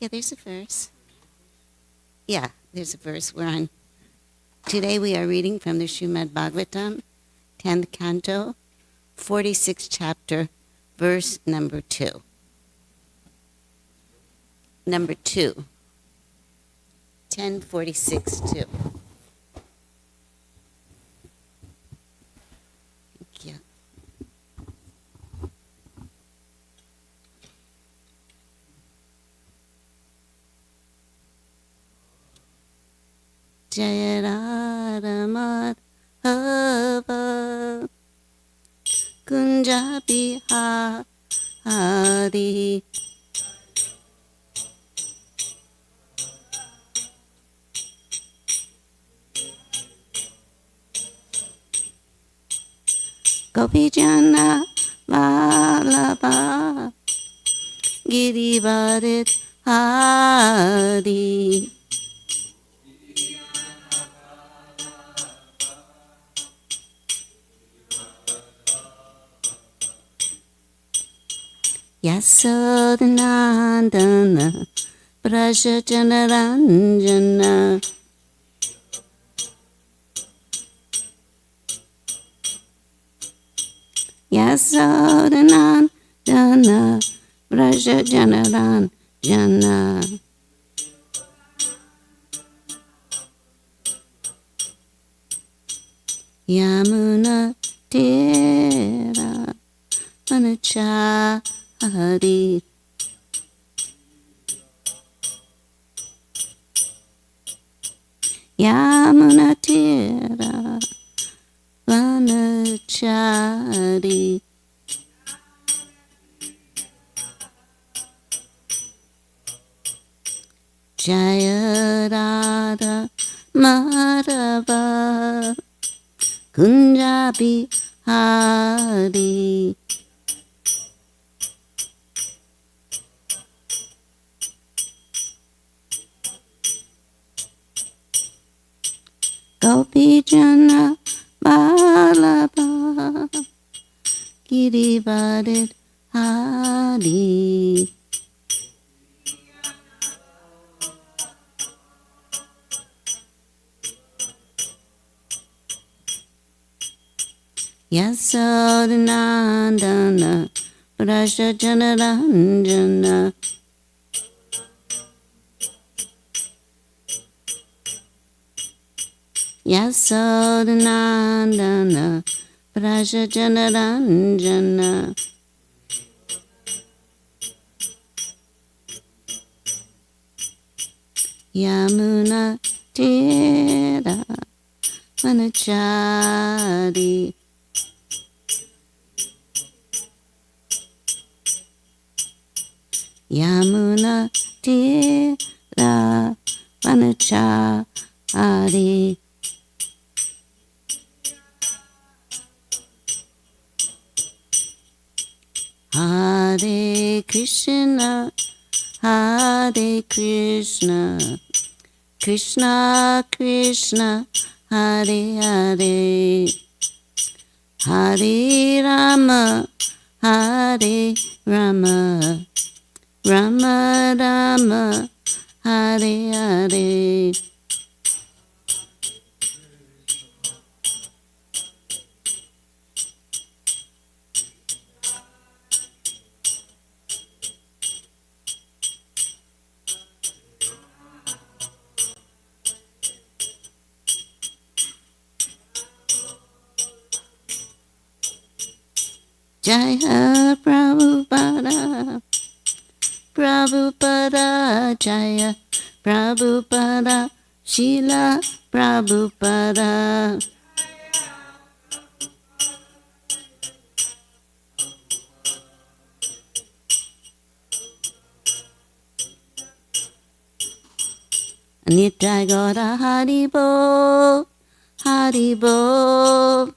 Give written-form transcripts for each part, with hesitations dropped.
Yeah, there's a verse. Yeah, there's a verse. Today we are reading from the Srimad Bhagavatam, 10th canto, 46th chapter, verse number 2. Number 2. 1046 2. Thank you. Jaya Radha Madhava Kunja Bihari Gopijana Vallabha Girivarit Hari Yasodhanandana Prajajanaranjana Yasodhanandana Prajajanaranjana Yamuna Tera Manachari Yamuna Tera Vanachari Jaya Radha Madhava Kunjabi Hari Gopijana Vallabha Girivarit Hari Yasodhanandana Prajajanaranjana Yasodhanandana Prajajanaranjana Yamuna Tera Manachari Yamuna Tera Vanachari Hare Krishna Hare Krishna Krishna Krishna Hare Hare Hare Rama Hare Rama Rama Rama Hare Hare Jaya Prabhupada Prabhupada Jaya Prabhupada Srila Prabhupada Nitai Gaura Haribo Haribo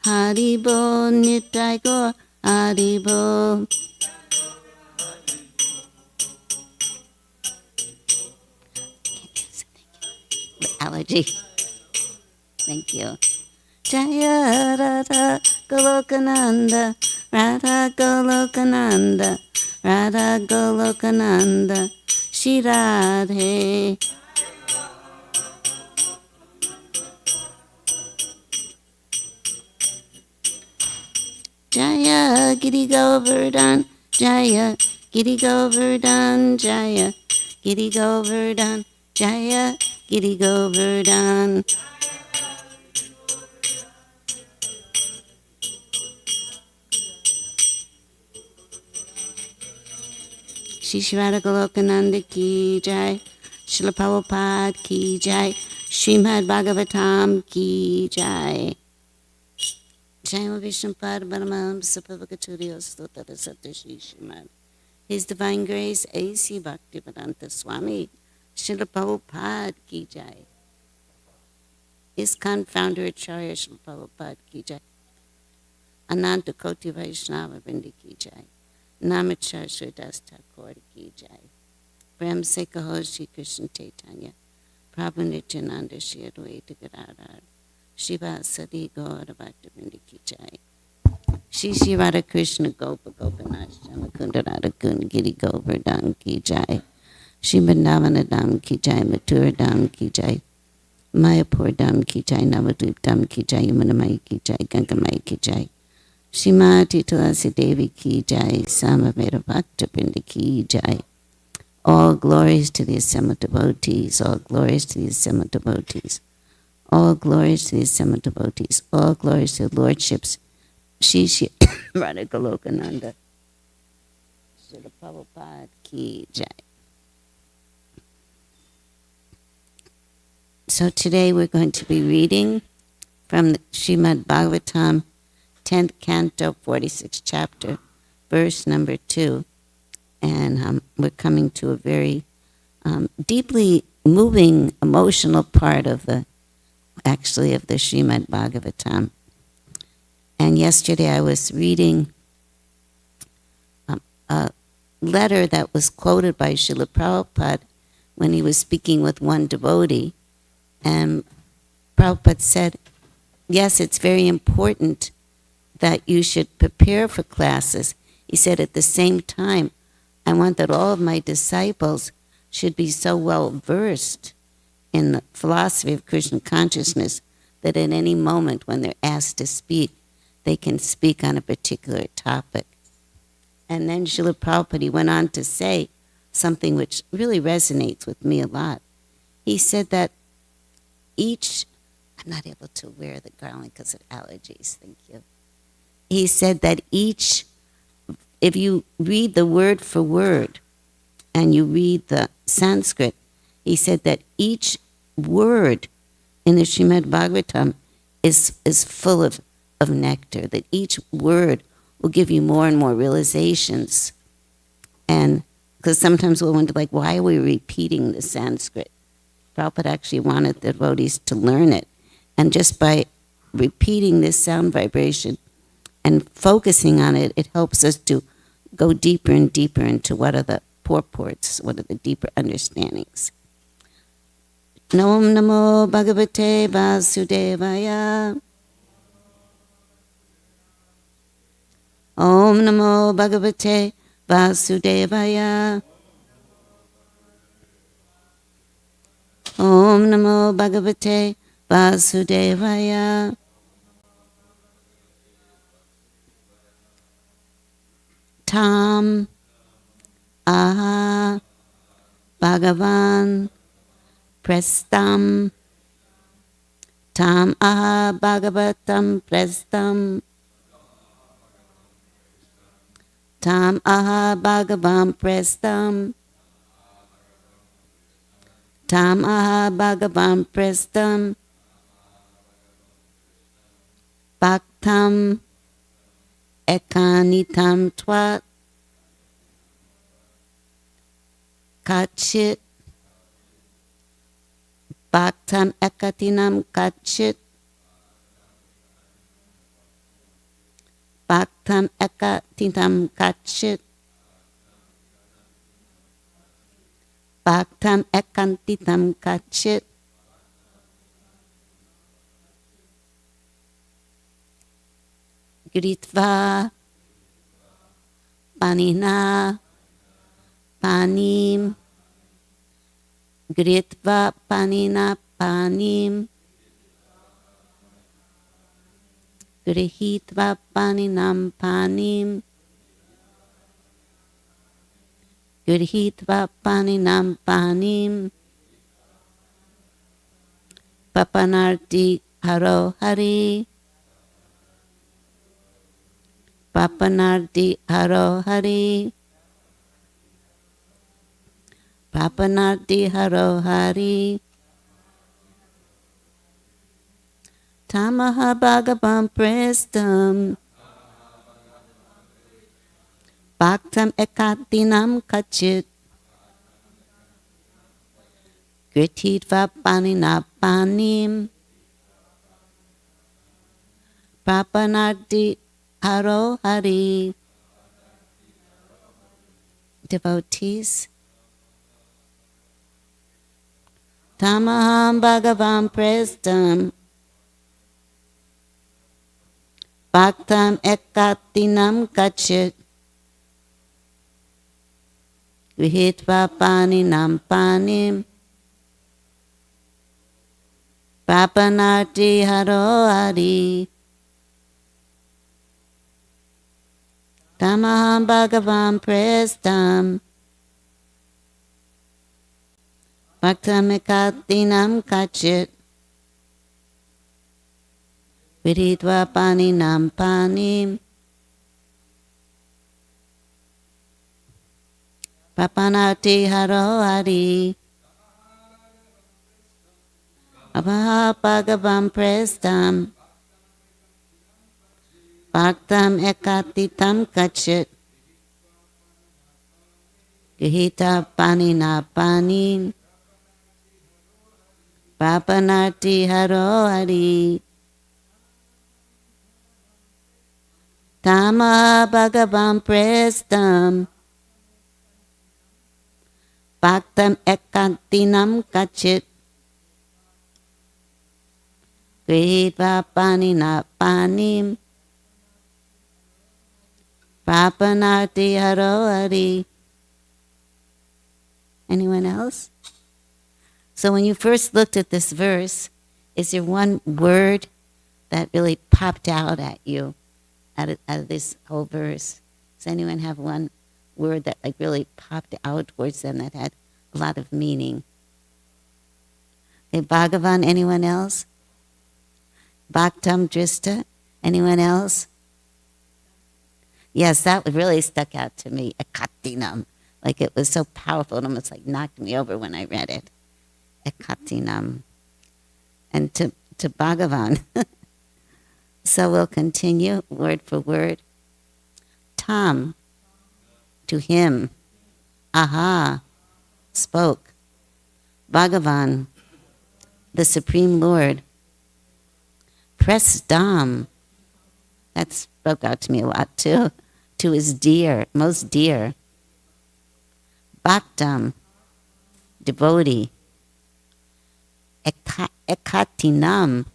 Haribo Nitai Gaura Haribo Allergy. Thank you. Jaya Radha Golokananda Radha Golokananda Radha Golokananda Shri Radhe. Jaya Giri Govardhan, Jaya Giri Govardhan, Jaya Giri Govardhan, Jaya Giri Govardhan. Shri Radha Golokananda ki jai, Srila Prabhupada ki jai, Srimad Bhagavatam ki jai. Jai Vishnu Pad Paramam Sapavakaturiya Stotara Satashi Srimad. His Divine Grace A.C. Bhaktivedanta Swami, Srila Prabhupada ki jai. ISKCON founder Acharya Srila Prabhupada ki jai. Ananta Koti Vaishnava Vrinda ki jai. Namachar Sridas Thakur ki jai. Prem Se Kaho Shri Krishna Chaitanya. Prabhu Nityananda Shri Advaita Gadadhar. Shiva Sadi Gaura Bhakta Vrinda ki jai. Shri Shri Radha Krishna Gopa Gopanath Chamakunda Radha Kund Giri Govardhan ki jai. Shri Vrindavan Dham ki jai. Mathura Dham ki jai. Mayapur Dham ki jai. Navadvip Dham ki jai. Yamunamai ki jai. Gangamai ki jai. Shrimati Tulasi Devi ki jai, Samaveda Bhakta Vrinda ki jai. All glories to the assembled devotees, all glories to the assembled devotees, all glories to the assembled devotees, all glories to the lordships. Shri Shri Radha Golokananda, Srila Prabhupada ki jai. So today we're going to be reading from the Srimad Bhagavatam, 10th Canto, 46th chapter, verse number 2. And we're coming to a very deeply moving, emotional part of the Srimad Bhagavatam. And yesterday I was reading a letter that was quoted by Srila Prabhupada when he was speaking with one devotee. And Prabhupada said, yes, it's very important that you should prepare for classes. He said, at the same time, I want that all of my disciples should be so well versed in the philosophy of Krishna consciousness that at any moment when they're asked to speak, they can speak on a particular topic. And then Srila Prabhupada went on to say something which really resonates with me a lot. He said that I'm not able to wear the garland because of allergies, thank you. He said that if you read the word for word and you read the Sanskrit, he said that each word in the Srimad Bhagavatam is full of nectar, that each word will give you more and more realizations. And because sometimes we'll wonder, like, why are we repeating the Sanskrit? Prabhupada actually wanted the devotees to learn it. And just by repeating this sound vibration and focusing on it, it helps us to go deeper and deeper into what are the purports, what are the deeper understandings. Nam Namo Bhagavate Vasudevaya. Om Namo Bhagavate Vasudevaya. Om Namo Bhagavate Vasudevaya. Tam Aha Bhagavan Prestam. Tam Aha Bhagavatam Prestam. Tam Aha Bhagavam Prestam. Tam Aha Bhagavam Prestam. Bhaktam Ekanitam Twat Kachit. Bhaktam Ekatinam Kachit. Bhaktam Ekatinam Kachit. Bhaktam Ekantitam Kachit. Gritva Panina Panim Gritva panina panim. Grihitva paninam panim. Grihitva paninam panim. Papanarti haro hari. Papanarti haro hari. Papanarti haro hari. Tamaha bhagavam prestam. Bhaktam ekatinam kachit. Grititva panina panim. Papanarti haro hari. Devotees, Tamaham bhagavam prestam. Bhaktam ekatinam kachit. Vihitva paninam panim. Papanarti haro hari. Tamaham bhagavam prestam. Bhaktam ekatinam kachit. Viditva paninam panim. Papanarti haro hari. Abha bhagavam prestam. Bhaktam ekatitam kachit. Gihita panina panim. Papanarti haro hari. Tama bhagavam prestam. Bhaktam ekatinam kachit. Grihitva panina panim. Papanarti haro hari. Anyone else? So when you first looked at this verse, is there one word that really popped out at you out of this whole verse? Does anyone have one word that like really popped out towards them that had a lot of meaning? Okay, Bhagavan, anyone else? Bhaktam Drista, anyone else? Yes, that really stuck out to me. Ekatinam. Like it was so powerful, it almost like knocked me over when I read it. Ekatinam. And to Bhagavan. So we'll continue word for word. Tam, to him. Aha, spoke. Bhagavan, the Supreme Lord. Prestam, that spoke out to me a lot too. To his dear, most dear. Bhaktam, devotee. Ekatinam,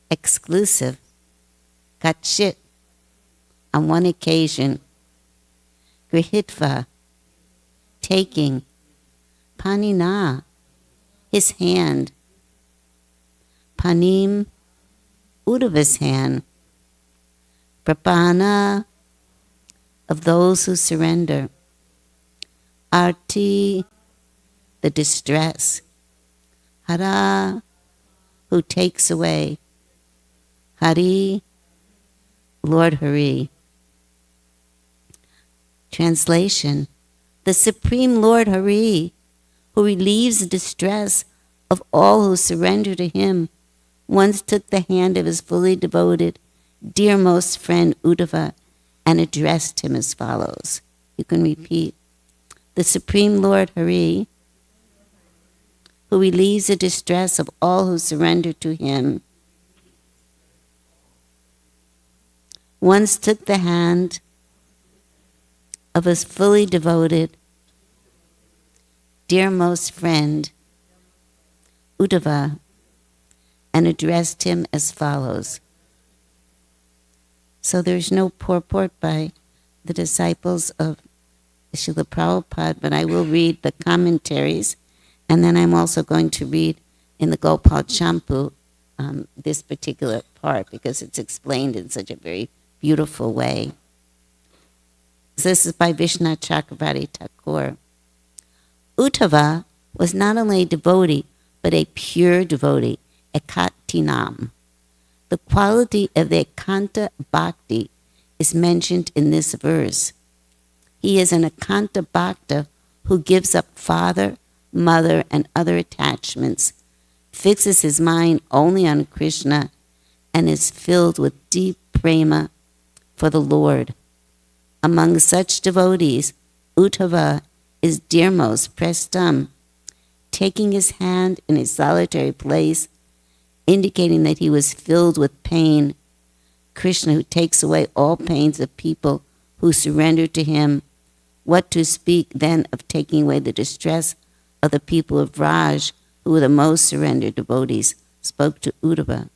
exclusive. Kachit, on one occasion. Grihitva, taking. Panina, his hand. Panim, Uddhava's hand. Prapana, of those who surrender. Arti, the distress. Hara, who takes away. Hari, Lord Hari. Translation, the Supreme Lord Hari, who relieves the distress of all who surrender to him, once took the hand of his fully devoted, dearmost friend Uddhava and addressed him as follows. You can repeat. The Supreme Lord Hari, who relieves the distress of all who surrender to him, once took the hand of his fully devoted, dearmost friend Uddhava and addressed him as follows. So there's no purport by the disciples of Srila Prabhupada, but I will read the commentaries And then I'm also going to read in the Gopal Champu this particular part because it's explained in such a very beautiful way. So this is by Vishnu Chakravarti Thakur. Uddhava was not only a devotee, but a pure devotee, ekatinam. The quality of the ekanta bhakti is mentioned in this verse. He is an ekanta bhakta who gives up father, mother, and other attachments, fixes his mind only on Krishna, and is filled with deep prema for the Lord. Among such devotees, Uddhava is dearmost, prestam, taking his hand in a solitary place, indicating that he was filled with pain. Krishna, who takes away all pains of people who surrender to him. What to speak then of taking away the distress of the people of Raj, who were the most surrendered devotees, spoke to Uddhava.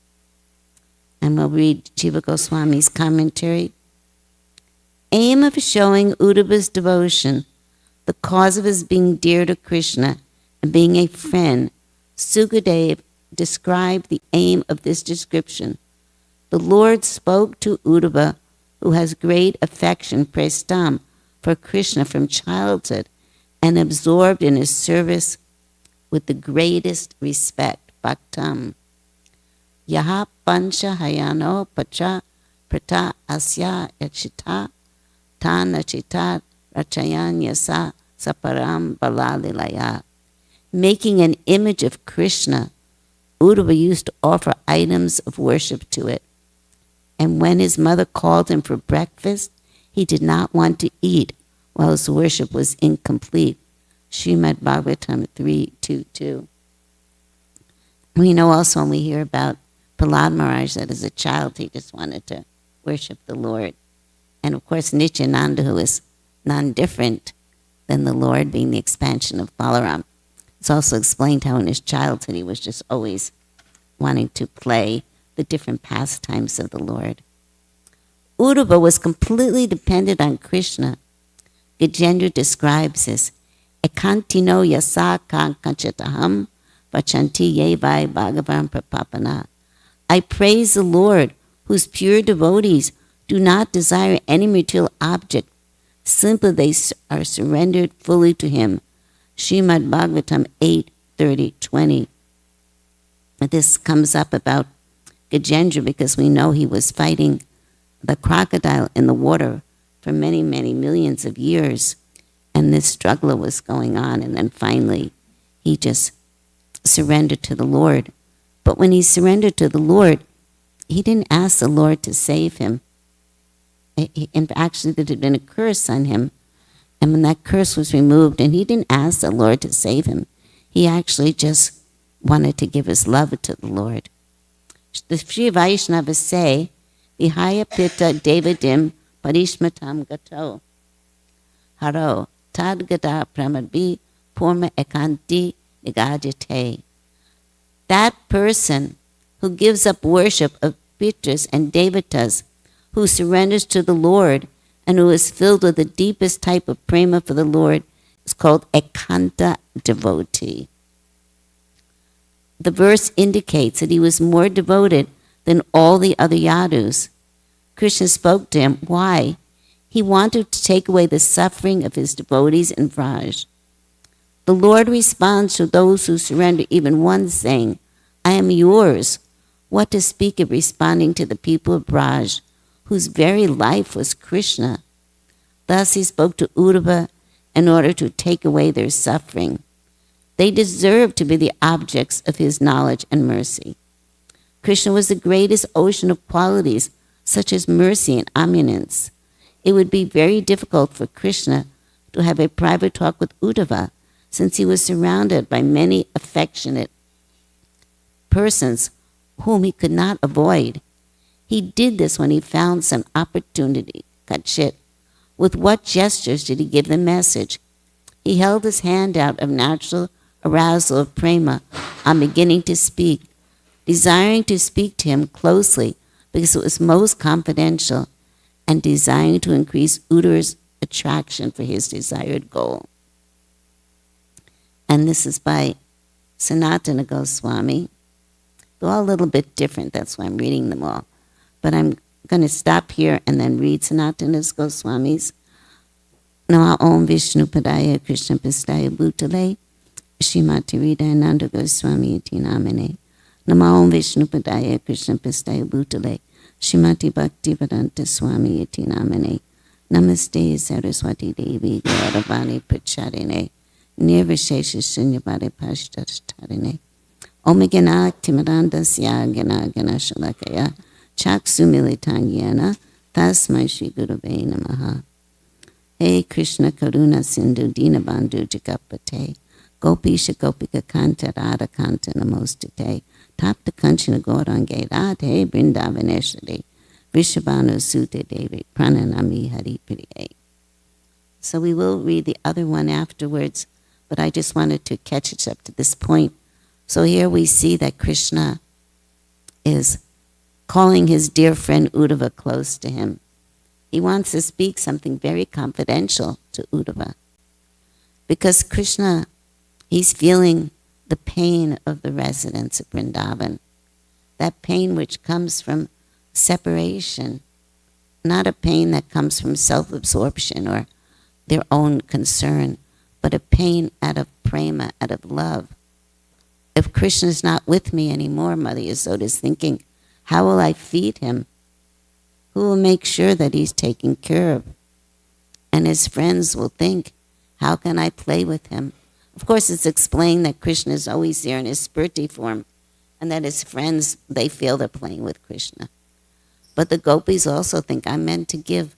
And we'll read Jiva Goswami's commentary. Aim of showing Uddhava's devotion, the cause of his being dear to Krishna and being a friend, Sukadev described the aim of this description. The Lord spoke to Uddhava, who has great affection, prestam, for Krishna from childhood and absorbed in his service with the greatest respect, bhaktam. Yaha pancha hayano pacha prata asya yachita tanachita rachayan yasa saparam balalilaya. Making an image of Krishna, Uddhava used to offer items of worship to it. And when his mother called him for breakfast, he did not want to eat while his worship was incomplete. Srimad Bhagavatam 3.2.2. We know also when we hear about Prahlad Maharaj that as a child he just wanted to worship the Lord. And of course Nityananda, who is none different than the Lord, being the expansion of Balaram. It's also explained how in his childhood he was just always wanting to play the different pastimes of the Lord. Uddhava was completely dependent on Krishna. Gajendra describes this. Ekantino yasa kanchataham vachanti yevai bhagavan prapapana. I praise the Lord, whose pure devotees do not desire any material object. Simply they are surrendered fully to him. Srimad Bhagavatam 8:30-20. This comes up about Gajendra because we know he was fighting the crocodile in the water for many, many millions of years. And this struggle was going on. And then finally, he just surrendered to the Lord. But when he surrendered to the Lord, he didn't ask the Lord to save him. And actually, there had been a curse on him. And when that curse was removed, and he didn't ask the Lord to save him, he actually just wanted to give his love to the Lord. The Sri Vaishnavas say, Vihaya Pita Devadim Parishmatam Gato Haro Tad Gada Pramadbi Purma Ekanti Nigajate. That person who gives up worship of Pitras and Devatas, who surrenders to the Lord and who is filled with the deepest type of prema for the Lord, is called Ekanta devotee. The verse indicates that he was more devoted than all the other yadus. Krishna spoke to him. Why? He wanted to take away the suffering of his devotees in Vraj. The Lord responds to those who surrender even once, saying, I am yours. What to speak of responding to the people of Vraj, whose very life was Krishna. Thus he spoke to Uddhava in order to take away their suffering. They deserve to be the objects of his knowledge and mercy. Krishna was the greatest ocean of qualities, such as mercy and omniscience. It would be very difficult for Krishna to have a private talk with Uddhava, since he was surrounded by many affectionate persons whom he could not avoid. He did this when he found some opportunity. Kachit. With what gestures did he give the message? He held his hand out of natural arousal of prema on beginning to speak, desiring to speak to him closely because it was most confidential, and desiring to increase Uddhava's attraction for his desired goal. And this is by Sanatana Goswami. They're all a little bit different. That's why I'm reading them all. But I'm going to stop here and then read Sanatana Goswami's. Nama Om Vishnu Padaya Krishna Pistaya Bhutale Shrimati Hridayananda Goswami Iti Namane. Nama Om Vishnu Padaya Krishna Pistaya Bhutale Shrimati Bhakti Vedanta Swami Iti Namane. Namaste Saraswati Devi Gauravani Pacharine Nirvishesha Shunyavadi Pashtartarine. Om Gana Timarandasya Gana Gana Shalakaya Chaksu Militangyana Tasmai Shri Gurave Namaha. Hey Krishna Karuna Sindhu Dinabandhu Jagapate Gopisha Gopika Kanta Radha Kanta Namostate Tapta Kanchana Gaurange Radhe Brindavaneshwari Vishabhanu Sute Devi Prananami Hari Priye. So we will read the other one afterwards, but I just wanted to catch it up to this point. So here we see that Krishna is calling his dear friend Uddhava close to him. He wants to speak something very confidential to Uddhava. Because Krishna, he's feeling the pain of the residents of Vrindavan. That pain which comes from separation, not a pain that comes from self-absorption or their own concern, but a pain out of prema, out of love. If Krishna's not with me anymore, Mother Yasoda is thinking, how will I feed him? Who will make sure that he's taken care of? And his friends will think, how can I play with him? Of course, it's explained that Krishna is always there in his spurti form, and that his friends, they feel they're playing with Krishna. But the gopis also think, I'm meant to give,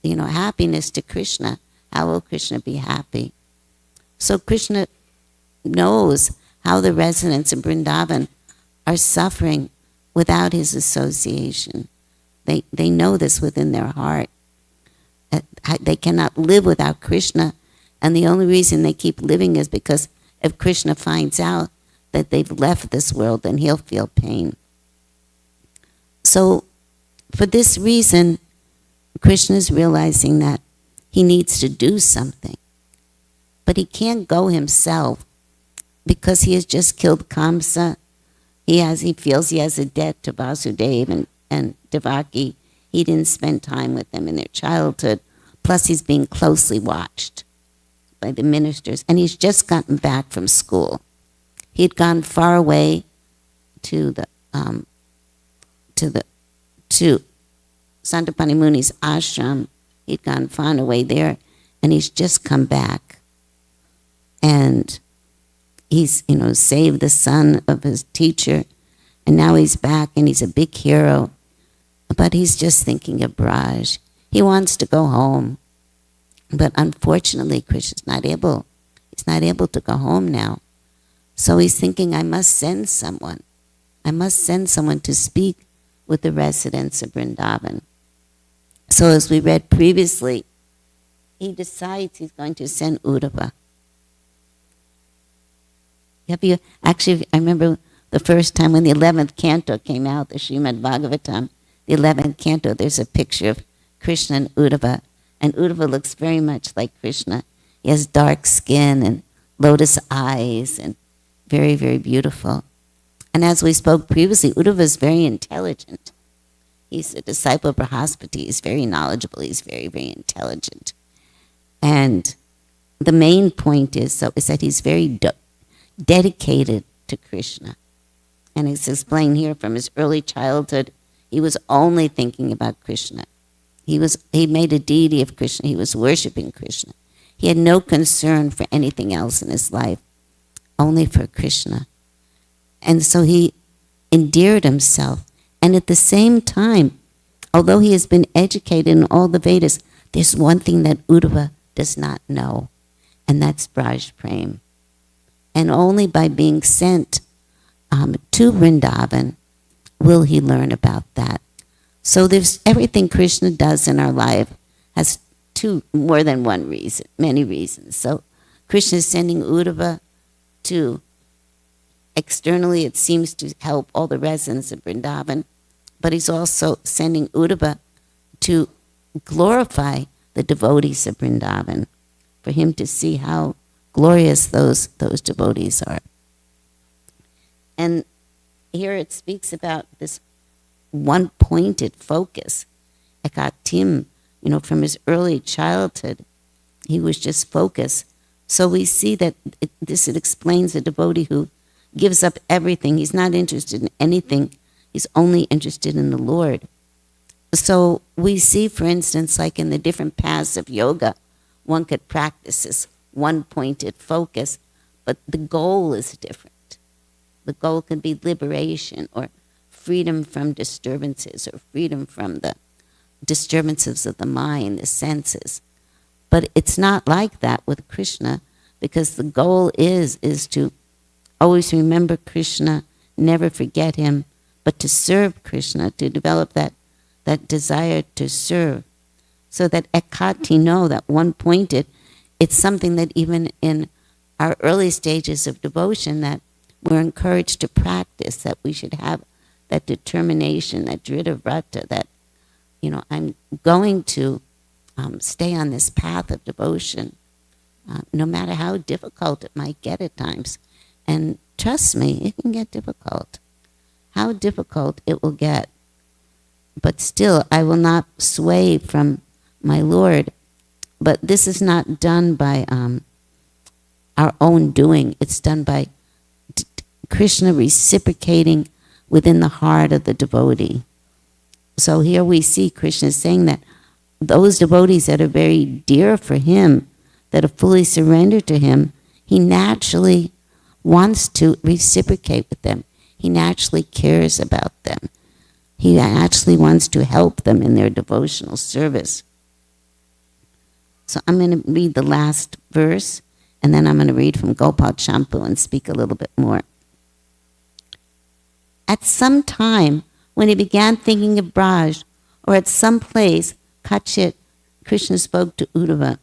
happiness to Krishna. How will Krishna be happy? So Krishna knows how the residents of Vrindavan are suffering without his association. They know this within their heart. They cannot live without Krishna, and the only reason they keep living is because if Krishna finds out that they've left this world, then he'll feel pain. So for this reason, Krishna is realizing that he needs to do something. But he can't go himself because he has just killed Kamsa. He feels he has a debt to Vasudeva and Devaki. He didn't spend time with them in their childhood. Plus he's being closely watched by the ministers. And he's just gotten back from school. He had gone far away to Santapani Muni's ashram. He'd gone far away there, and he's just come back. And he's, saved the son of his teacher, and now he's back, and he's a big hero. But he's just thinking of Braj. He wants to go home. But unfortunately, Krishna's not able. He's not able to go home now. So he's thinking, I must send someone. I must send someone to speak with the residents of Vrindavan. So as we read previously, he decides he's going to send Uddhava. I remember the first time when the 11th canto came out, the Srimad Bhagavatam, the 11th canto, there's a picture of Krishna and Uddhava. And Uddhava looks very much like Krishna. He has dark skin and lotus eyes and very, very beautiful. And as we spoke previously, Uddhava is very intelligent. He's a disciple of Brahaspati. He's very knowledgeable. He's very, very intelligent. And the main point is that he's very dedicated to Krishna. And it's explained here from his early childhood, he was only thinking about Krishna. He made a deity of Krishna. He was worshiping Krishna. He had no concern for anything else in his life, only for Krishna. And so he endeared himself. And at the same time, although he has been educated in all the Vedas, there's one thing that Uddhava does not know, and that's Braj Prem. And only by being sent to Vrindavan will he learn about that. So there's everything Krishna does in our life has more than one reason, many reasons. So Krishna is sending Uddhava to, externally it seems to help all the residents of Vrindavan, but he's also sending Uddhava to glorify the devotees of Vrindavan, for him to see how glorious those devotees are. And here it speaks about this one-pointed focus. Ekatim, from his early childhood, he was just focused. So we see that it explains a devotee who gives up everything. He's not interested in anything. He's only interested in the Lord. So we see, for instance, like in the different paths of yoga, one could practice this one-pointed focus, but the goal is different. The goal can be liberation or freedom from disturbances or freedom from the disturbances of the mind, the senses. But it's not like that with Krishna, because the goal is to always remember Krishna, never forget him, but to serve Krishna, to develop that desire to serve. So that ekatino, that one-pointed, it's something that even in our early stages of devotion that we're encouraged to practice, that we should have that determination, that drita vrata, that, I'm going to stay on this path of devotion, no matter how difficult it might get at times. And trust me, it can get difficult. How difficult it will get. But still, I will not sway from my Lord. But this is not done by our own doing. It's done by Krishna reciprocating within the heart of the devotee. So here we see Krishna saying that those devotees that are very dear for him, that are fully surrendered to him, he naturally wants to reciprocate with them. He naturally cares about them. He actually wants to help them in their devotional service. So I'm going to read the last verse, and then I'm going to read from Gopal Champu and speak a little bit more. At some time, when he began thinking of Braj, or at some place, Kachit, Krishna spoke to Uddhava.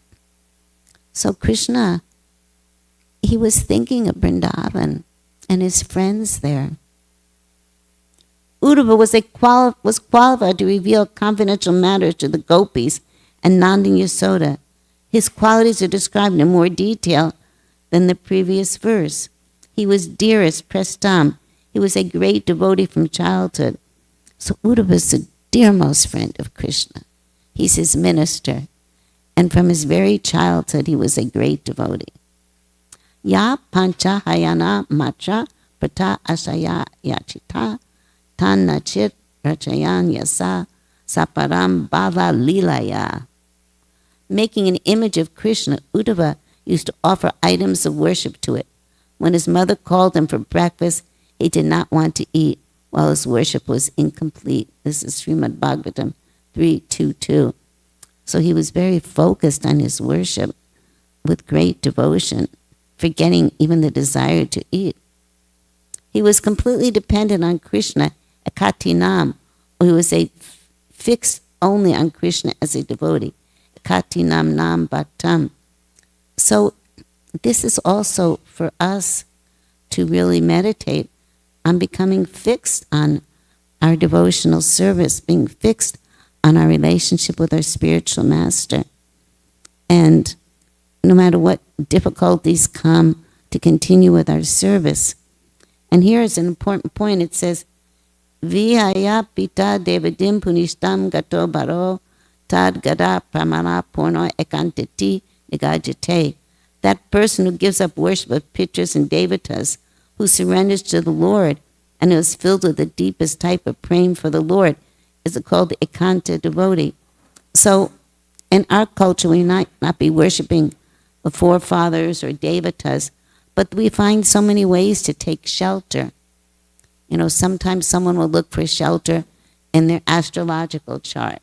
So Krishna, he was thinking of Vrindavan and his friends there. Uddhava was qualified to reveal confidential matters to the gopis and Nanda and Yasoda. His qualities are described in more detail than the previous verse. He was dearest, Prestam. He was a great devotee from childhood. So Uddhava is the dearmost friend of Krishna. He's his minister. And from his very childhood, he was a great devotee. Ya pancha hayana macha prata asaya yachita tan nachit rachayan yasa saparam bala lilaya. Making an image of Krishna, Uddhava used to offer items of worship to it. When his mother called him for breakfast, he did not want to eat while his worship was incomplete. This is Srimad Bhagavatam 3.2.2. So he was very focused on his worship with great devotion, forgetting even the desire to eat. He was completely dependent on Krishna, Ekatinam, or he was fixed only on Krishna as a devotee. Ekatinam nam bhattam. So this is also for us to really meditate on becoming fixed on our devotional service, being fixed on our relationship with our spiritual master. And no matter what difficulties come, to continue with our service. And here is an important point. It says, Vihaya pita devadim punishtam gato baro tad gada pramana porno ekantiti nigajate. That person who gives up worship of pictures and devatas, who surrenders to the Lord and who is filled with the deepest type of praying for the Lord, is called the ekanta devotee. So in our culture, we might not be worshiping the forefathers or devatas, but we find so many ways to take shelter. Sometimes someone will look for shelter in their astrological chart.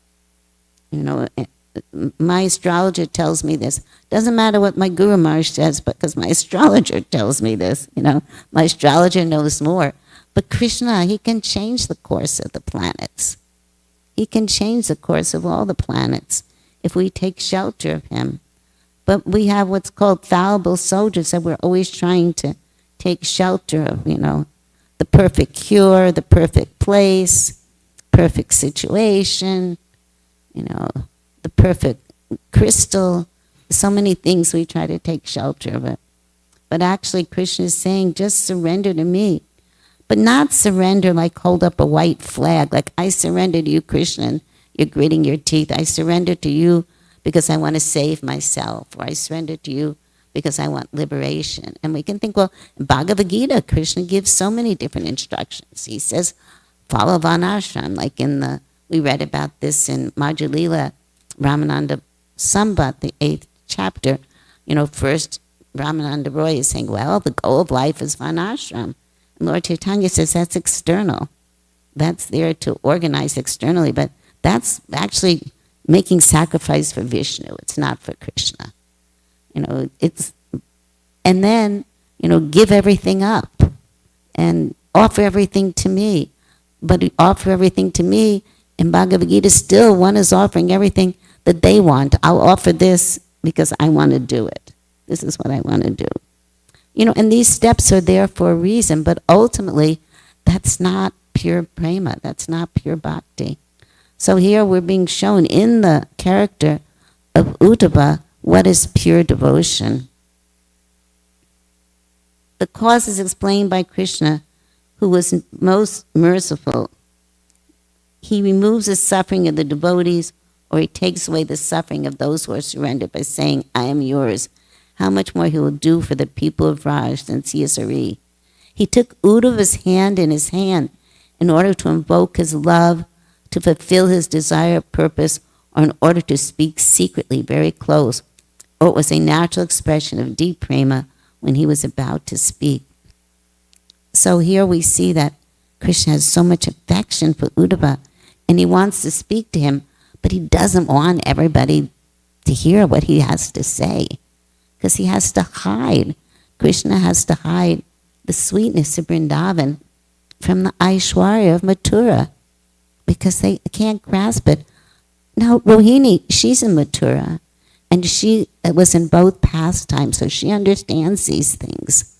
My astrologer tells me this. Doesn't matter what my Guru Maharaj says, because my astrologer tells me this. My astrologer knows more. But Krishna, he can change the course of the planets. He can change the course of all the planets if we take shelter of him. But we have what's called fallible soldiers that we're always trying to take shelter of, the perfect cure, the perfect place, perfect situation, the perfect crystal. So many things we try to take shelter of it. But actually Krishna is saying, just surrender to me. but not surrender like hold up a white flag, like I surrender to you, Krishna, and you're gritting your teeth. I surrender to you because I want to save myself, or I surrender to you because I want liberation. And we can think, well, in Bhagavad Gita, Krishna gives so many different instructions. He says, follow Varnashram, like we read about this in Madhya Ramananda Sambat, the 8th chapter. First Ramananda Roy is saying, well, the goal of life is Varnashram. And Lord Chaitanya says that's external. That's there to organize externally, but that's actually making sacrifice for Vishnu. It's not for Krishna. And then, give everything up and offer everything to me. But offer everything to me, in Bhagavad Gita, still one is offering everything that they want. I'll offer this because I want to do it. This is what I want to do. And these steps are there for a reason, but ultimately, that's not pure prema. That's not pure bhakti. So here we're being shown in the character of Uddhava what is pure devotion. The cause is explained by Krishna, who was most merciful. He removes the suffering of the devotees, or he takes away the suffering of those who are surrendered by saying, I am yours. How much more he will do for the people of Raj than Siyasari. He took Uddhava's hand in his hand in order to invoke his love, to fulfill his desire, purpose, or in order to speak secretly, very close, or it was a natural expression of deep prema when he was about to speak. So here we see that Krishna has so much affection for Uddhava, and he wants to speak to him, but he doesn't want everybody to hear what he has to say, because he has to hide. Krishna has to hide the sweetness of Vrindavan from the Aishwarya of Mathura, because they can't grasp it. Now, Rohini, she's in Mathura, and she was in both pastimes, so she understands these things.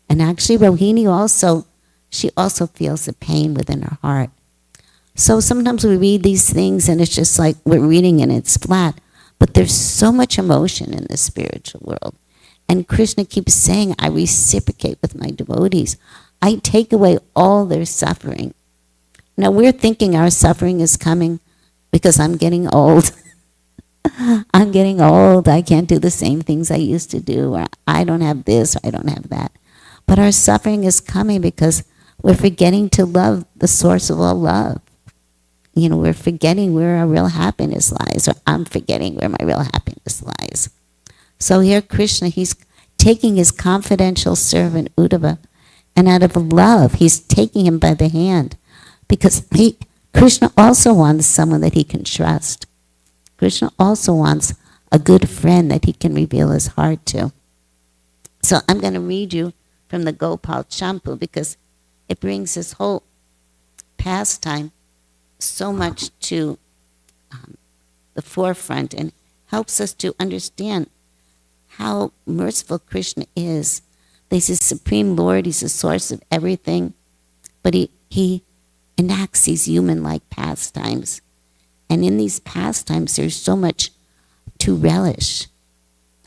And actually, Rohini she also feels the pain within her heart. So sometimes we read these things and it's just like we're reading and it's flat, but there's so much emotion in the spiritual world. And Krishna keeps saying, I reciprocate with my devotees. I take away all their suffering. Now we're thinking our suffering is coming because I'm getting old. I'm getting old. I can't do the same things I used to do, or I don't have this, or I don't have that. But our suffering is coming because we're forgetting to love the source of all love. We're forgetting where our real happiness lies, or I'm forgetting where my real happiness lies. So here Krishna, he's taking his confidential servant Uddhava, and out of love, he's taking him by the hand, because Krishna also wants someone that he can trust. Krishna also wants a good friend that he can reveal his heart to. So I'm going to read you from the Gopal Champu, because it brings this whole pastime so much to the forefront and helps us to understand how merciful Krishna is. He's the Supreme Lord, he's the source of everything, but he enacts these human-like pastimes. And in these pastimes, there's so much to relish.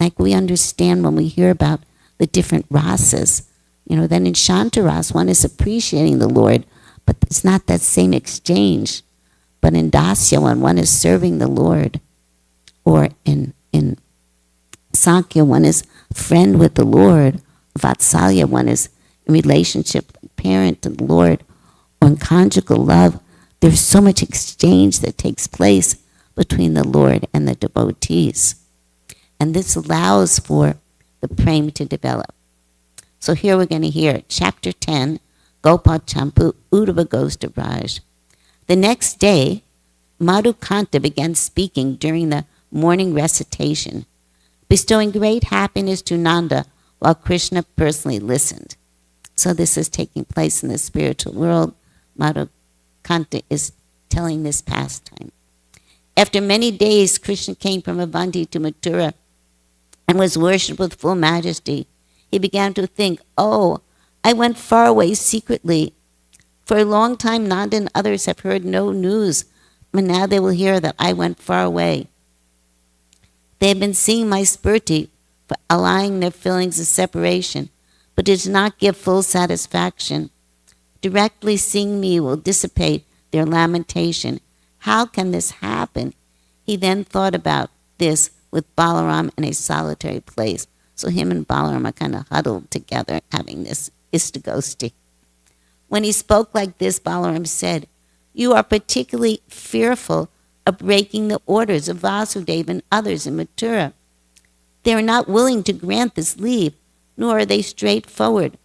Like we understand when we hear about the different rasas, then in Shantaras, one is appreciating the Lord, but it's not that same exchange. But in Dasya, when one is serving the Lord, or in Sankhya, one is friend with the Lord, Vatsalya, one is in relationship, parent to the Lord, or in conjugal love, there's so much exchange that takes place between the Lord and the devotees. And this allows for the prema to develop. So here we're going to hear chapter 10, Gopal Champu, Uddhava goes to Raj. The next day, Madhukanta began speaking during the morning recitation, bestowing great happiness to Nanda while Krishna personally listened. So this is taking place in the spiritual world. Madhukanta is telling this pastime. After many days, Krishna came from Avanti to Mathura and was worshipped with full majesty. He began to think, I went far away secretly. For a long time, Nanda and others have heard no news, but now they will hear that I went far away. They have been seeing my spurti for allaying their feelings of separation, but it does not give full satisfaction. Directly seeing me will dissipate their lamentation. How can this happen? He then thought about this with Balaram in a solitary place. So him and Balaram are kind of huddled together, having this ISKCON. When he spoke like this, Balaram said, "You are particularly fearful of breaking the orders of Vasudeva and others in Mathura. They are not willing to grant this leave, nor are they straightforward.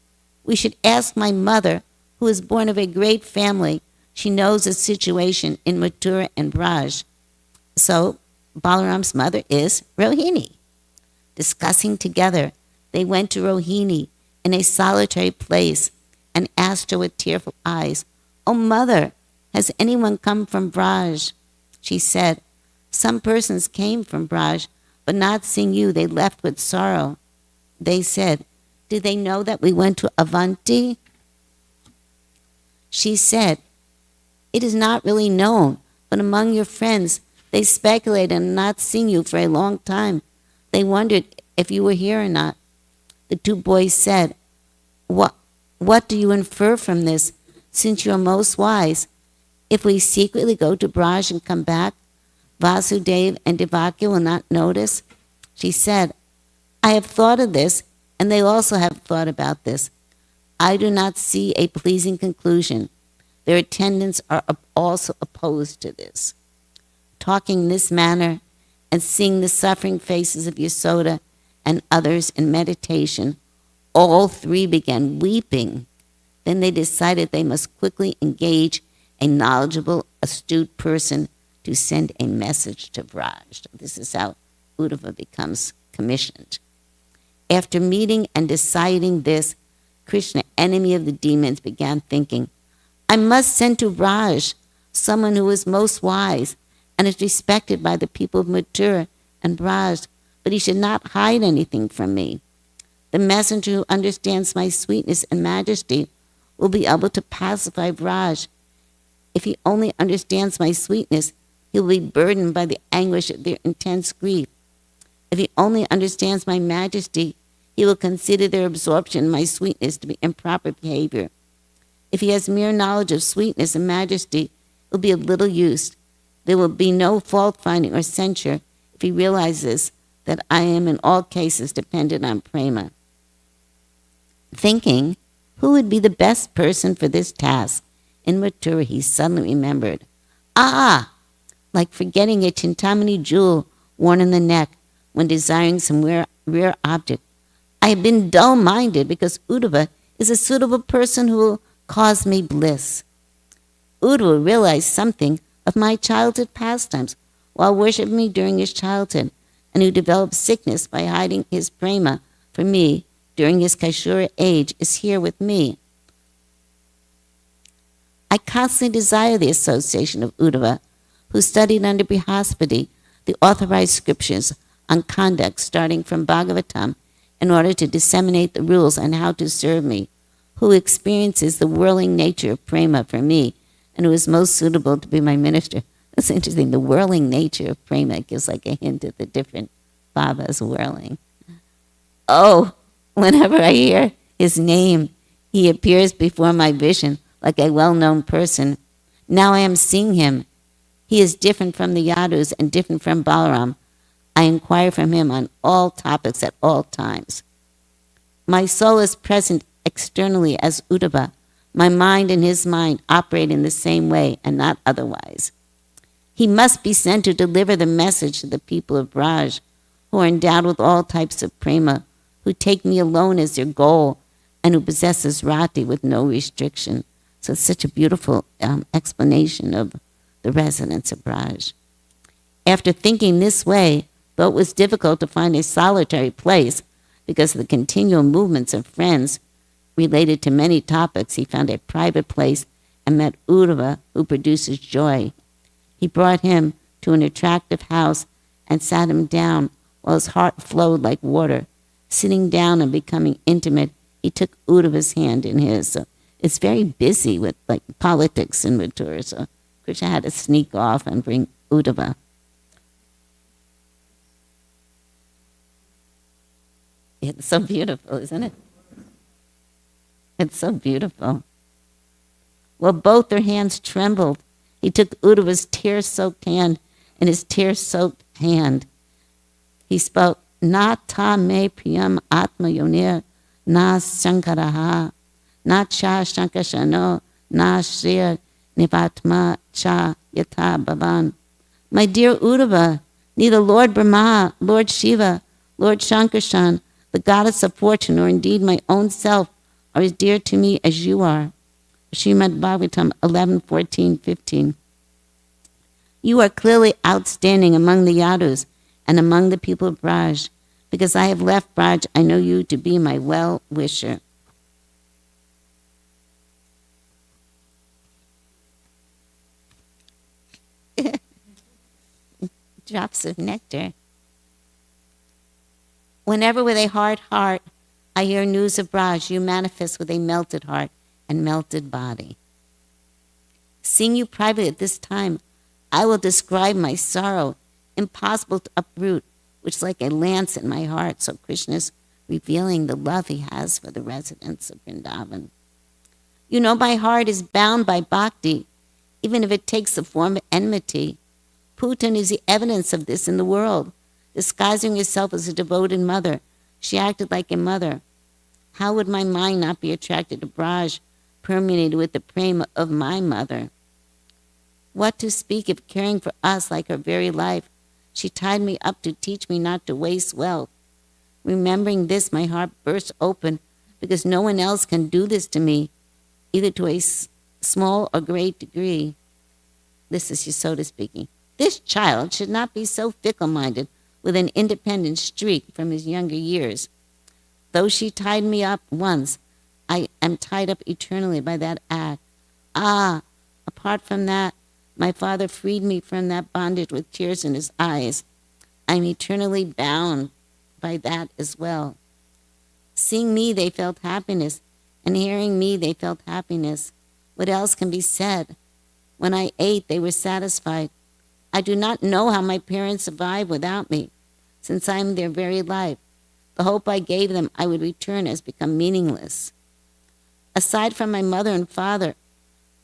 We should ask my mother, who is born of a great family. She knows the situation in Mathura and Braj." So Balaram's mother is Rohini. Discussing together, they went to Rohini in a solitary place and asked her with tearful eyes, "Oh, mother, has anyone come from Braj?" She said, "Some persons came from Braj, but not seeing you, they left with sorrow." They said, "Did they know that we went to Avanti?" She said, "It is not really known, but among your friends, they speculated on not seeing you for a long time. They wondered if you were here or not." The two boys said, What do you infer from this, since you are most wise? If we secretly go to Braj and come back, Vasudeva and Devaki will not notice?" She said, "I have thought of this, and they also have thought about this. I do not see a pleasing conclusion. Their attendants are also opposed to this." Talking in this manner and seeing the suffering faces of Yasoda and others in meditation, all three began weeping. Then they decided they must quickly engage a knowledgeable, astute person to send a message to Braj. This is how Uddhava becomes commissioned. After meeting and deciding this, Krishna, enemy of the demons, began thinking, "I must send to Braj someone who is most wise and is respected by the people of Mathura and Braj, but he should not hide anything from me. The messenger who understands my sweetness and majesty will be able to pacify Braj. If he only understands my sweetness, he will be burdened by the anguish of their intense grief. If he only understands my majesty, he will consider their absorption in my sweetness to be improper behavior. If he has mere knowledge of sweetness and majesty, it will be of little use. There will be no fault-finding or censure if he realizes that I am in all cases dependent on prema." Thinking, who would be the best person for this task? In Mathura, he suddenly remembered, like forgetting a Chintamani jewel worn in the neck when desiring some rare object. I have been dull-minded because Uddhava is a suitable person who will cause me bliss. Uddhava realized something of my childhood pastimes while worshiping me during his childhood, and who developed sickness by hiding his prema for me during his Kaishura age, is here with me. I constantly desire the association of Uddhava, who studied under Brihaspati the authorized scriptures on conduct starting from Bhagavatam in order to disseminate the rules on how to serve me, who experiences the whirling nature of prema for me, and who is most suitable to be my minister. That's interesting. The whirling nature of prema gives like a hint of the different bhavas whirling. Oh, whenever I hear his name, he appears before my vision like a well-known person. Now I am seeing him. He is different from the Yadus and different from Balaram. I inquire from him on all topics at all times. My soul is present externally as Uddhava. My mind and his mind operate in the same way and not otherwise. He must be sent to deliver the message to the people of Braj, who are endowed with all types of prema, who take me alone as their goal, and who possesses rati with no restriction. So it's such a beautiful explanation of the residents of Braj. After thinking this way, though it was difficult to find a solitary place because of the continual movements of friends related to many topics, he found a private place and met Uddhava, who produces joy. He brought him to an attractive house and sat him down while his heart flowed like water. Sitting down and becoming intimate, he took Uddhava's hand in his. So it's very busy with like politics in Mathura. So Krishna had to sneak off and bring Uddhava. It's so beautiful, isn't it? It's so beautiful. while both their hands trembled. He took Uddhava's tear-soaked hand in his tear-soaked hand. He spoke, Na ta me priyam atma yonir, na shankaraha, na cha shankashano, na shriya nivatma cha yatha bhavan. My dear Uddhava, neither Lord Brahma, Lord Shiva, Lord Shankarshan, the goddess of fortune, or indeed my own self, are as dear to me as you are. Srimad Bhagavatam 11:14-15. You are clearly outstanding among the Yadus and among the people of Braj. Because I have left Braj, I know you to be my well-wisher. Drops of nectar. Whenever with a hard heart I hear news of Braj, you manifest with a melted heart and melted body. Seeing you privately at this time, I will describe my sorrow, impossible to uproot, which is like a lance in my heart. So Krishna is revealing the love he has for the residents of Vrindavan. You know my heart is bound by bhakti, even if it takes the form of enmity. Putan is the evidence of this in the world. Disguising herself as a devoted mother, she acted like a mother. How would my mind not be attracted to Braj, permeated with the prema of my mother? What to speak of caring for us like her very life? She tied me up to teach me not to waste wealth. Remembering this, my heart burst open, because no one else can do this to me, either to a small or great degree. This is Yasoda speaking. This child should not be so fickle-minded, with an independent streak from his younger years. Though she tied me up once, I am tied up eternally by that act. Apart from that, my father freed me from that bondage with tears in his eyes. I'm eternally bound by that as well. Seeing me, they felt happiness, and hearing me, they felt happiness. What else can be said? When I ate, they were satisfied. I do not know how my parents survived without me, since I am their very life. The hope I gave them I would return has become meaningless. Aside from my mother and father,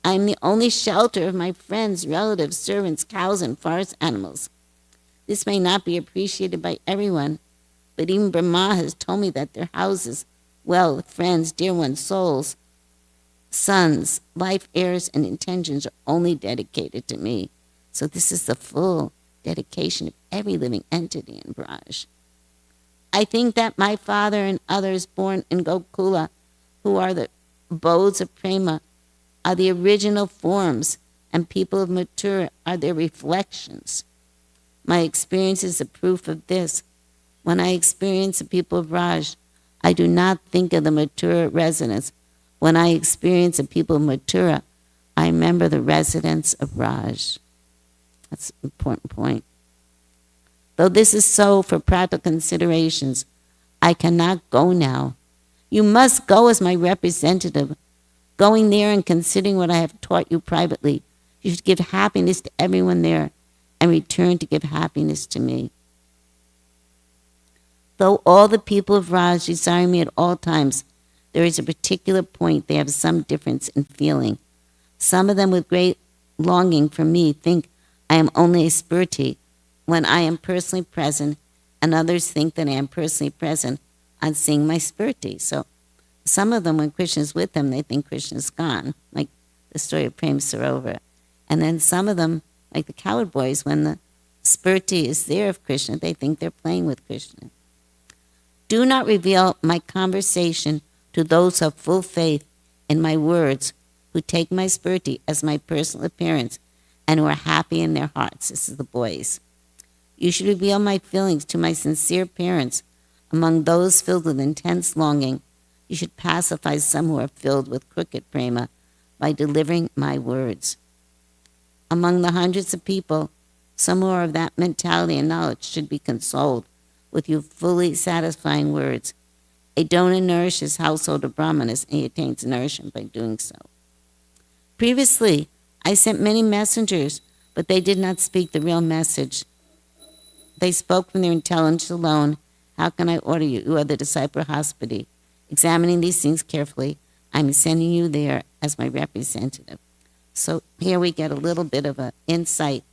I am the only shelter of my friends, relatives, servants, cows, and forest animals. This may not be appreciated by everyone, but even Brahma has told me that their houses, wealth, friends, dear ones, souls, sons, life, heirs, and intentions are only dedicated to me. So this is the full dedication of every living entity in Braj. I think that my father and others born in Gokula, who are the abodes of Prema, are the original forms, and people of Mathura are their reflections. My experience is a proof of this. When I experience the people of Braj, I do not think of the Mathura residents. When I experience the people of Mathura, I remember the residents of Braj. That's an important point. Though this is so for practical considerations, I cannot go now. You must go as my representative. Going there and considering what I have taught you privately, you should give happiness to everyone there and return to give happiness to me. Though all the people of Raj desire me at all times, there is a particular point they have some difference in feeling. Some of them with great longing for me think I am only a spiriti when I am personally present, and others think that I am personally present on seeing my spiriti. So some of them, when Krishna is with them, they think Krishna is gone, like the story of Prem Sarovar. And then some of them, like the coward boys, when the spiriti is there of Krishna, they think they're playing with Krishna. Do not reveal my conversation to those who have full faith in my words, who take my spiriti as my personal appearance, and who are happy in their hearts. This is the boys. You should reveal my feelings to my sincere parents. Among those filled with intense longing, you should pacify some who are filled with crooked prema by delivering my words. Among the hundreds of people, some who are of that mentality and knowledge should be consoled with you fully satisfying words. A donor nourishes household of brahmanas, and he attains nourishment by doing so. Previously, I sent many messengers, but they did not speak the real message. They spoke from their intelligence alone. How can I order you? You are the disciple of hospitality. Examining these things carefully, I am sending you there as my representative. So here we get a little bit of an insight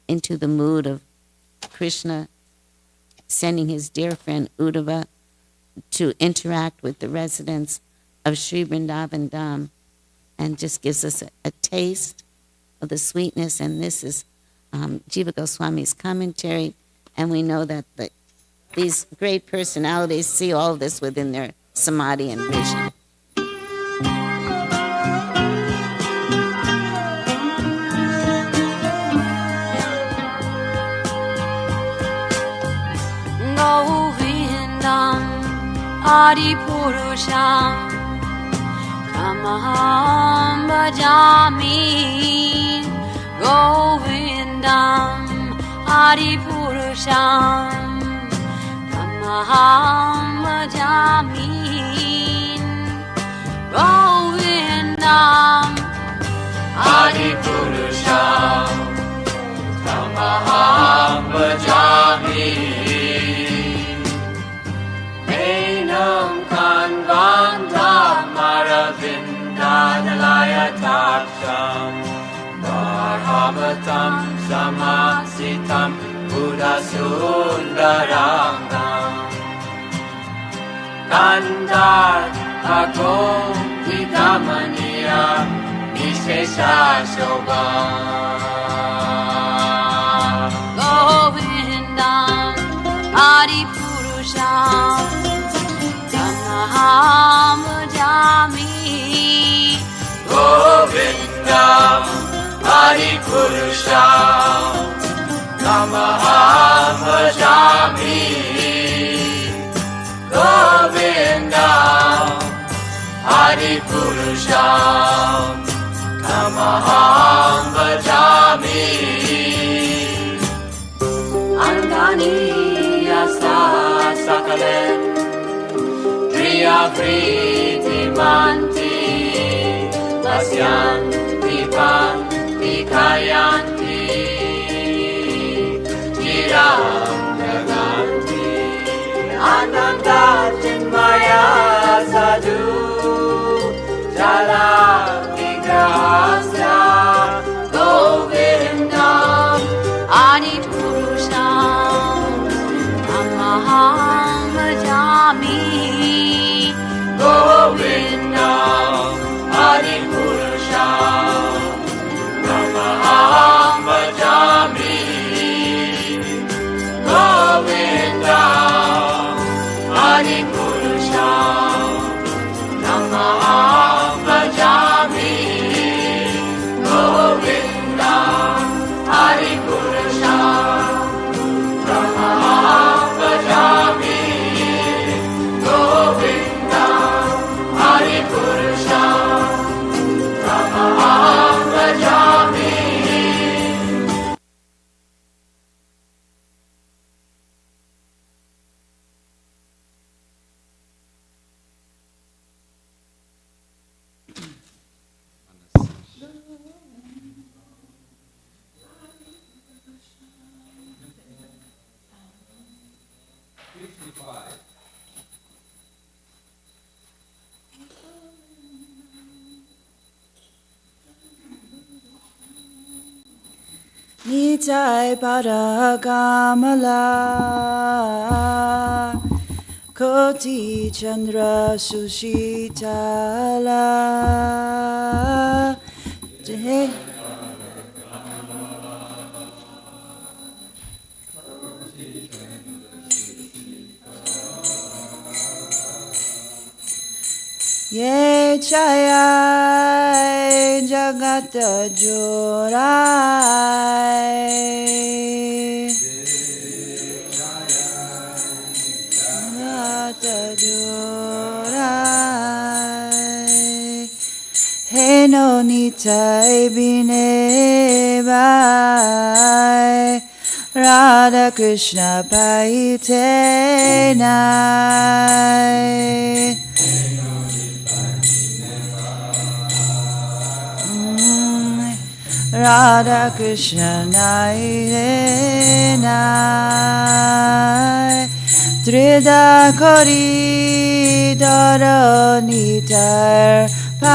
into the mood of Krishna sending his dear friend Uddhava to interact with the residents of Sri Vrindavan Dham, and just gives us a taste of the sweetness. And this is Jiva Goswami's commentary, and we know that these great personalities see all of this within their samadhi and vision. Govindam Adi Purusham Tamaham Bhajami. Govindam Adi Purusham Tamaham Bhajami. Govindam Adi Purusham Tamaham Bhajami. Enam Kanvandam Maravindadalaya Taksham Varhavatam Samasitam Buddhasundarangam Kandar Agom Vidamaniya Vishesha Shobha. Govindam Adi Purusham Tamaham Bhajami. Govindam Adi Purusham Tamaham Bhajami. Govindam Adi Purusham Tamaham Bhajami. Andani Yasa Sakalen Priya Priti Manti Vasyanti Panti Kayanti Chiram Naganti Ananda Chinmaya Sadhu Jala Vigrahasya. Govindam Adi Purusham Tamaham Bhajami. Govindam Adi Purusham Tamaham Bhajami. Govindam Adi Purusham Tamaham Bhajami. Govindam Adi Purusham Tamaham Bhajami. Govindam Adi Purusham Tamaham Bhajami. Nitai Paragamala Koti Chandra Sushitala Ye Chaya Jagata Jorai Jagata Jorai Heno Nitai Bine Bai Radha Krishna Paitenai Radha Krishna Nai Trida Kori Dara Nitar Pai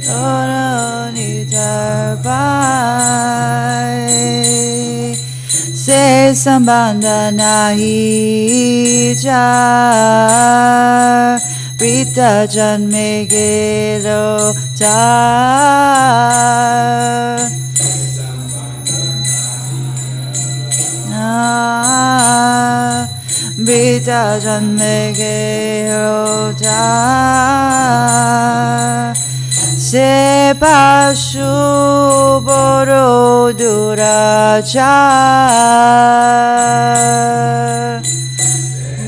Oro Nitar Pai Se Sambandha Nahi Jar Prita Janme Gelo Tar Brita Janme Gelo Tar Se Pashu Boro Durachar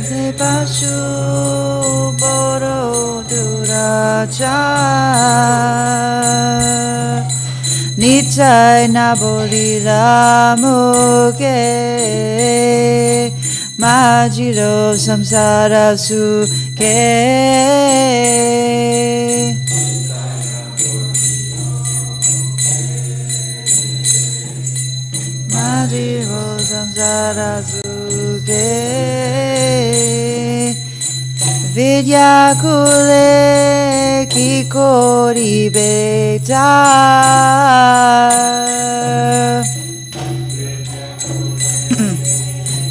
Se Pashu Boro Durachar Nitai Nabolila Muke Majiro Samsara Suke Majiro Samsara Suke Vidya Kule Kikori Beta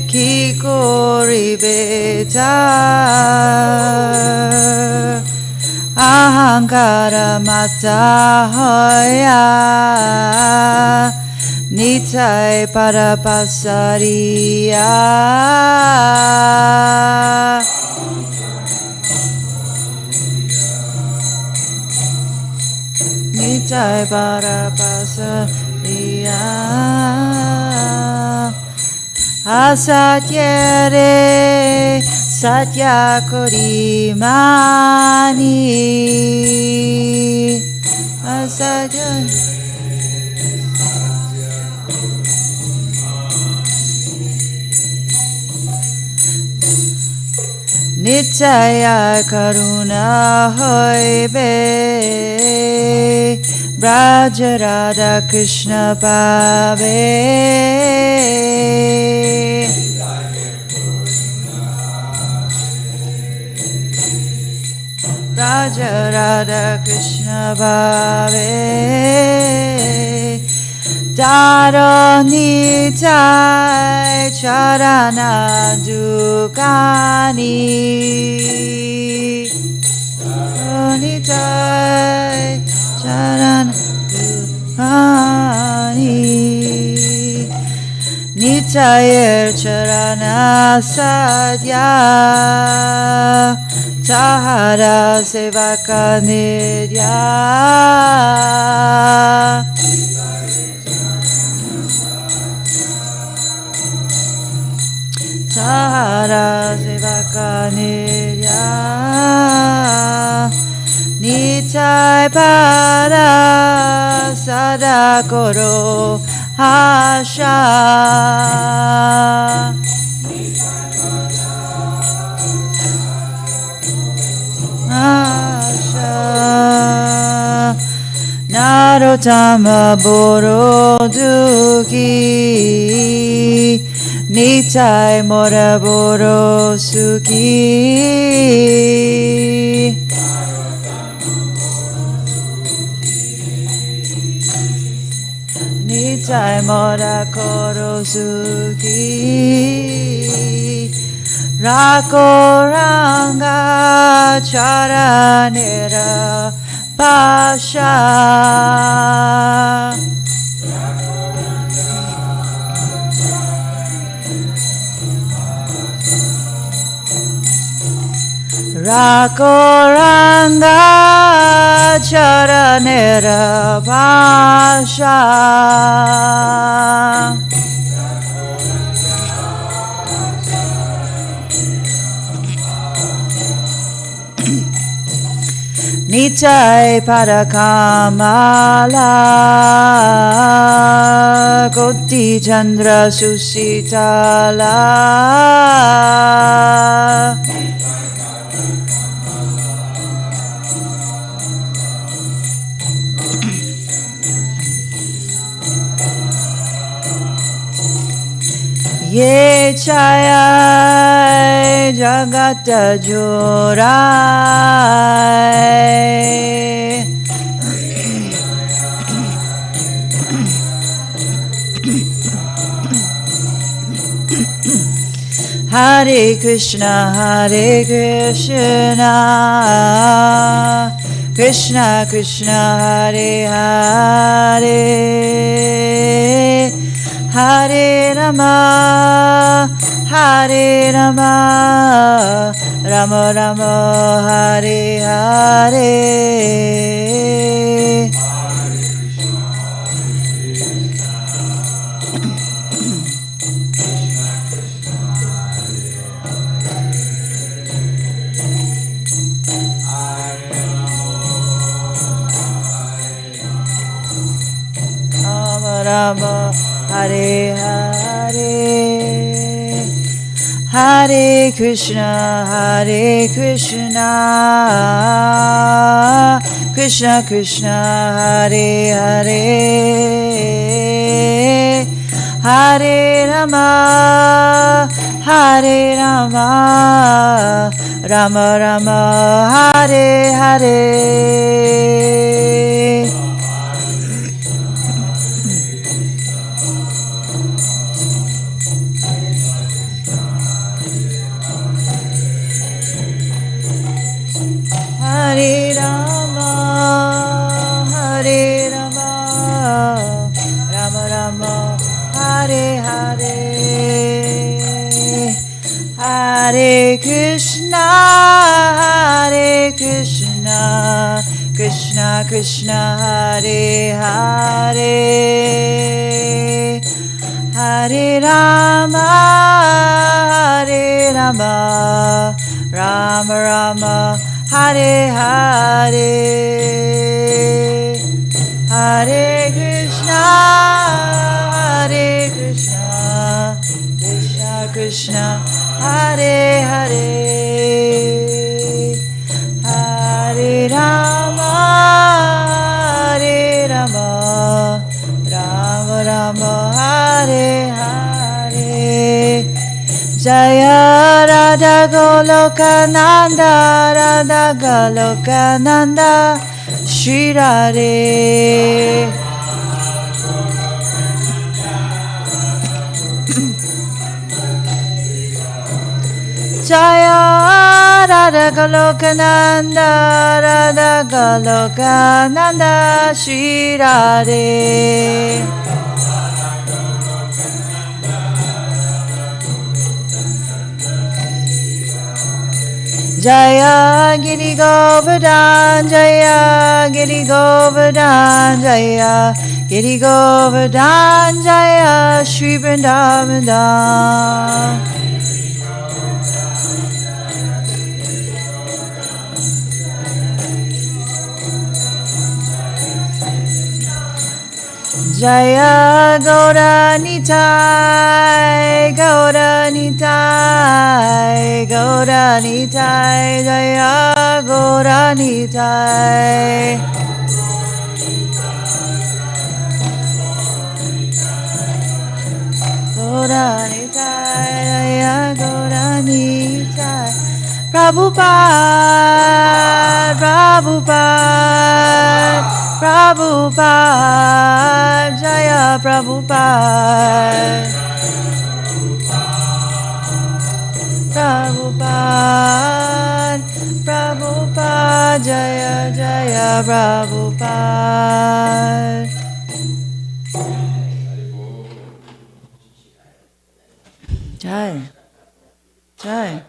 Kikori Beta Ahankara Mata Hoya Nitai Parapasariya Nitai Parapasariya Asatyare Satya Korimani Asatya Nityaya Karuna Hoibe Braja Radha Krishna Pave Braja Radha Krishna Pave Daro Nitai Charana Dukani Daro Nitai Charana Dukani Nitayar Charana Sadhya Tahara Sevaka Nidya Tahara Sevaka Nidya Nitai Para Sadakoro Hasha Hasha Narotama Boroduki Nitai Moraboro Suki Nitai Morakoro Suki Rakoranga Charanera Pasha Rakoranga Charanera Pasha Nitai Parakamala Koti Chandra Susitala Ye chaya jagata jorai. Hare Krishna, Krishna Krishna, Hare Hare, Hare Rama, Hare Rama, Rama Rama, Hare Hare. Rama, Hare Hare, Hare Krishna, Krishna Krishna, Hare Hare, Hare Rama, Hare Rama, Rama Rama, Hare Hare. Hare Rama, Hare Rama, Rama Rama, Hare Hare, Hare Krishna, Krishna Krishna, Hare Hare, Hare Rama, Hare Rama, Rama Rama, Hare Hare, Hare Krishna, Krishna Krishna, Hare Hare, Hare Rama, Rama Rama, Hare Hare. Jaya Radha Goloka Nanda, Radha Goloka Nanda, Shri Radhe. Jaya Radha Goloka Nanda, Radha Goloka Nanda, Shri Radhe. Jaya Giri Govardhan, Jaya Giri Govardhan, Jaya Giri Govardhan, Jaya Shri Vrindavan Dham. Jaya Gaura Nitai, Gaura Nitai, Gaura Nitai, Jaya Gaura Nitai. Gaura Nitai, Jaya Gaura Nitai. Prabhupada, Prabhupada, Prabhupada, Jaya Prabhupada, Prabhupada, Prabhupada, Jaya Jaya Prabhupada. Jai, Jai.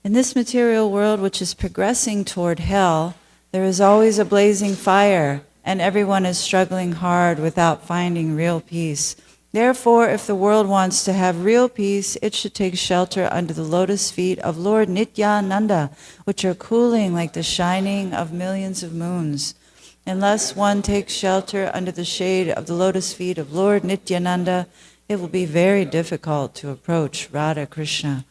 In this material world, which is progressing toward hell, there is always a blazing fire, and everyone is struggling hard without finding real peace. Therefore, if the world wants to have real peace, it should take shelter under the lotus feet of Lord Nityananda, which are cooling like the shining of millions of moons. Unless one takes shelter under the shade of the lotus feet of Lord Nityananda, it will be very difficult to approach Radha Krishna.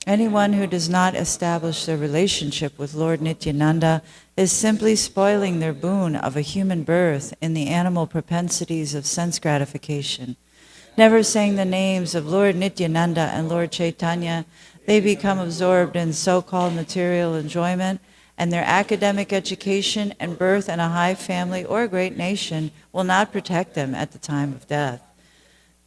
Anyone who does not establish their relationship with Lord Nityananda is simply spoiling their boon of a human birth in the animal propensities of sense gratification. never saying the names of Lord Nityananda and Lord Chaitanya, they become absorbed in so-called material enjoyment, and their academic education and birth in a high family or a great nation will not protect them at the time of death.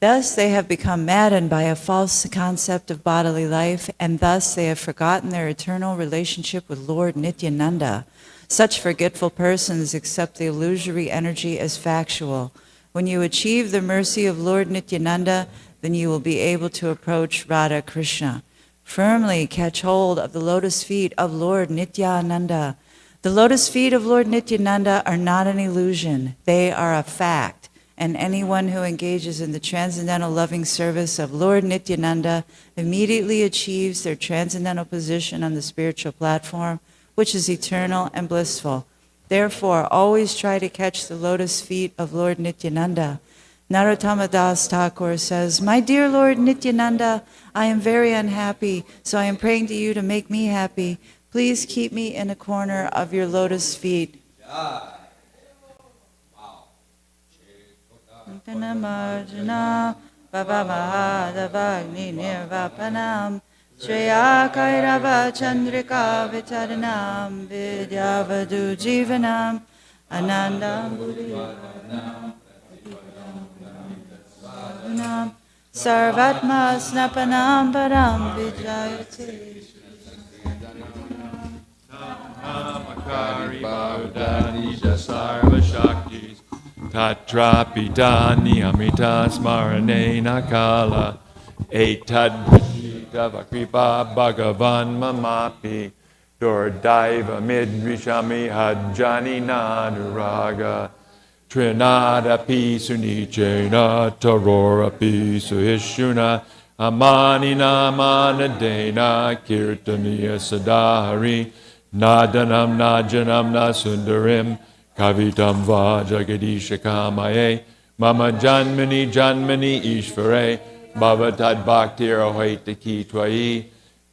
Thus they have become maddened by a false concept of bodily life, and thus they have forgotten their eternal relationship with Lord Nityananda. Such forgetful persons accept the illusory energy as factual. When you achieve the mercy of Lord Nityananda, then you will be able to approach Radha Krishna. Firmly catch hold of the lotus feet of Lord Nityananda. The lotus feet of Lord Nityananda are not an illusion. They are a fact. And anyone who engages in the transcendental loving service of Lord Nityananda immediately achieves their transcendental position on the spiritual platform, which is eternal and blissful. Therefore, always try to catch the lotus feet of Lord Nityananda. Narottama Das Thakur says, "My dear Lord Nityananda, I am very unhappy, so I am praying to you to make me happy. Please keep me in a corner of your lotus feet." Marjana Baba Mahadavagni Nirvapanam Shreya Kairava Chandrika Vitaranam Vidyavadu Jivanam Anandam Buddhivanam Sarvatma Snapanam Param Vijayate Namakari Bhavadani Sarva Shaktis Tatrapi Dani Amita Smarane Nakala Etad Vajita Vakripa Bhagavan Mamapi Dordaiva Midrishami Hajani Nanuraga Trinada Pi Sunichena Tarora Pi Suhishuna Amani Namanadena Kirtaniya Sadahari Nadanam Najanam Nasundarim Kavitam va jagadisha kamaye mama janmani janmani ishvare bhavatad bhaktir ahoitaki twayi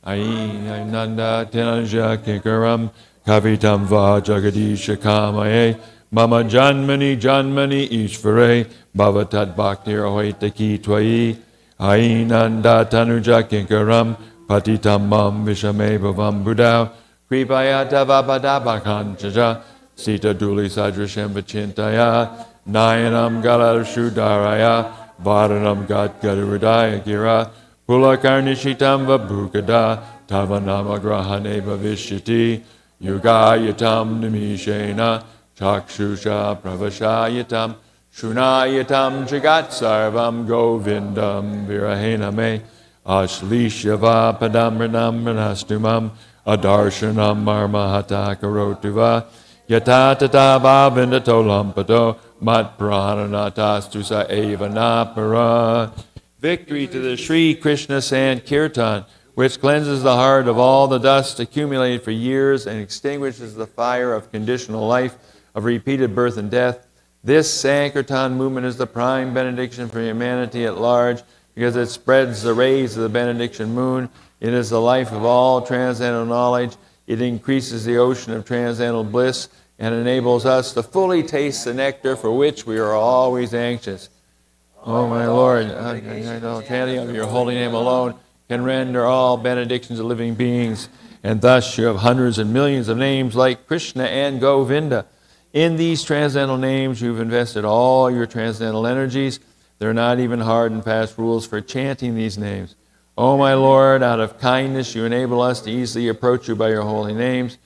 ainanda tenanja kinkaram kavitam va jagadisha kamaye mama janmani janmani ishvare bhavatad bhaktir ahoitaki twayi ainanda tanuja kinkaram patitam mam vishame bhavam buddha kripayata vapadabhakanchaja Sita Duli Sadrasham Vachintaya Nayanam Galar Shudaraya Varanam Gat Gadarudaya Gira Pulakarnishitam Vabhukada Tavanama Grahane Bhavishyati Yugayatam Nimishena Chakshusha Pravashayatam Shunayatam Jagat Sarvam Govindam Virahename Ashlishyava Padamranam Ranastumam Adarshanam Marmahata Karotuva Yatatata bhavindato lampato mat prananatastusa eva napara. Victory to the Sri Krishna Sankirtan, which cleanses the heart of all the dust accumulated for years and extinguishes the fire of conditional life, of repeated birth and death. This Sankirtan movement is the prime benediction for humanity at large because it spreads the rays of the benediction moon. It is the life of all transcendental knowledge. It increases the ocean of transcendental bliss and enables us to fully taste the nectar for which we are always anxious. Oh, my Lord, chanting of your holy name alone can render all benedictions of living beings, and thus you have hundreds and millions of names like Krishna and Govinda. In these transcendental names, you've invested all your transcendental energies. There are not even hard and fast rules for chanting these names. Oh, my Lord, out of kindness, you enable us to easily approach you by your holy names.